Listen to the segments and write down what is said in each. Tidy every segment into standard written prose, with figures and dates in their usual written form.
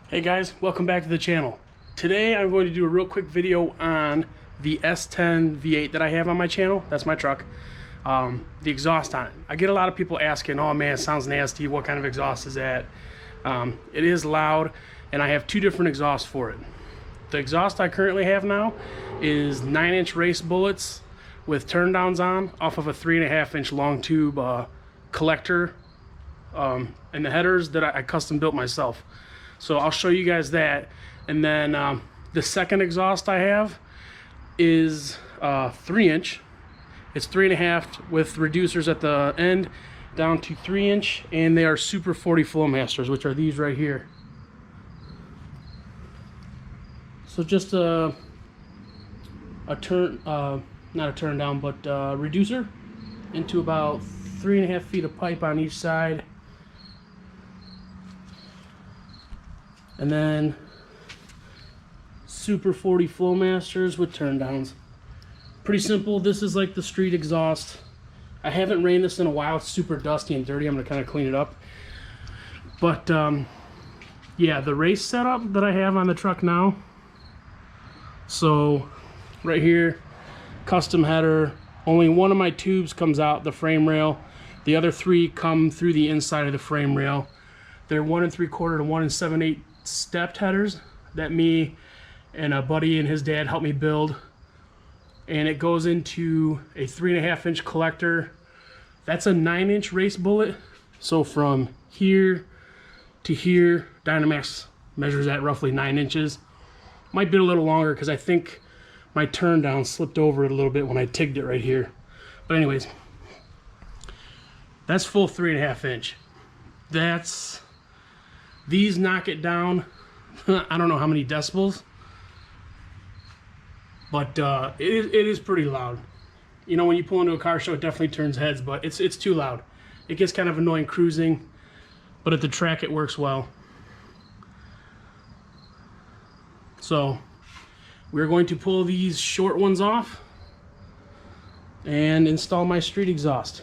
Hey guys, welcome back to the channel. Today I'm going to do a real quick video on the S10 V8 that I have on my channel. That's my truck. The exhaust on it. I get a lot of people asking, oh man, it sounds nasty. What kind of exhaust is that? It is loud, and I have two different exhausts for it. The exhaust I currently have now is 9-inch race bullets with turn downs on off of a 3.5-inch long tube collector and the headers that I custom built myself. So I'll show you guys that. And then the second exhaust I have is 3-inch. It's 3.5 with reducers at the end down to 3-inch, and they are Super 40 Flowmasters, which are these right here. So just a turn, not a turn down, but reducer into about 3.5 feet of pipe on each side. And then Super 40 Flowmasters with turn downs. Pretty simple. This is like the street exhaust. I haven't ran this in a while. It's super dusty and dirty. I'm gonna kind of clean it up. But yeah, the race setup that I have on the truck now. So right here, custom header. Only one of my tubes comes out the frame rail. The other three come through the inside of the frame rail. They're 1 3/4 to 1 7/8 stepped headers that me and a buddy and his dad helped me build, and it goes into a 3.5-inch collector. That's a 9-inch race bullet, so from here to here, Dynamax measures at roughly 9 inches. Might be a little longer because I think my turn down slipped over it a little bit when I tigged it right here, but anyways, that's full 3.5-inch. These knock it down, I don't know how many decibels, but it is pretty loud. You know, when you pull into a car show, it definitely turns heads, but it's too loud. It gets kind of annoying cruising, but at the track it works well. So we're going to pull these short ones off and install my street exhaust.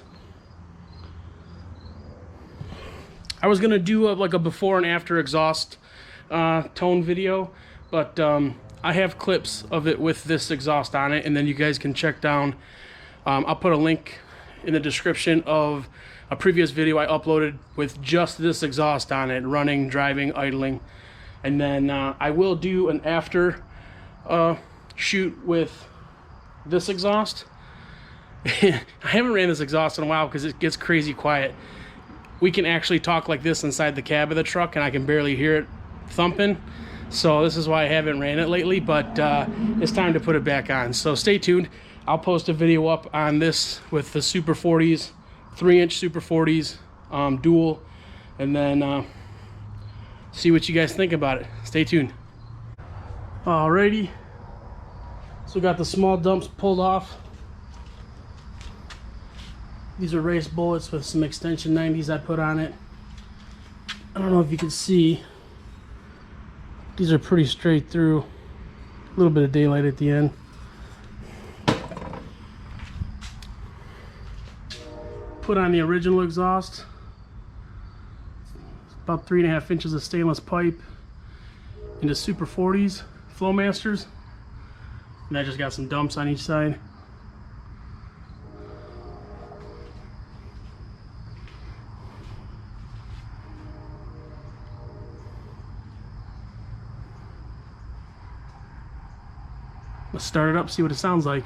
I was gonna do like a before and after exhaust tone video, but I have clips of it with this exhaust on it, and then you guys can check down. I'll put a link in the description of a previous video I uploaded with just this exhaust on it, running, driving, idling. And then I will do an after shoot with this exhaust. I haven't ran this exhaust in a while because it gets crazy quiet. We can actually talk like this inside the cab of the truck, and I can barely hear it thumping. So this is why I haven't ran it lately, but it's time to put it back on. So stay tuned. I'll post a video up on this with the Super 40s, 3-inch Super 40s, dual, and then see what you guys think about it. Stay tuned. Alrighty. So we got the small dumps pulled off. These are race bullets with some extension 90s I put on it. I don't know if you can see. These are pretty straight through. A little bit of daylight at the end. Put on the original exhaust. About 3.5 inches of stainless pipe into Super 40s Flowmasters. And I just got some dumps on each side. Let's start it up, see what it sounds like.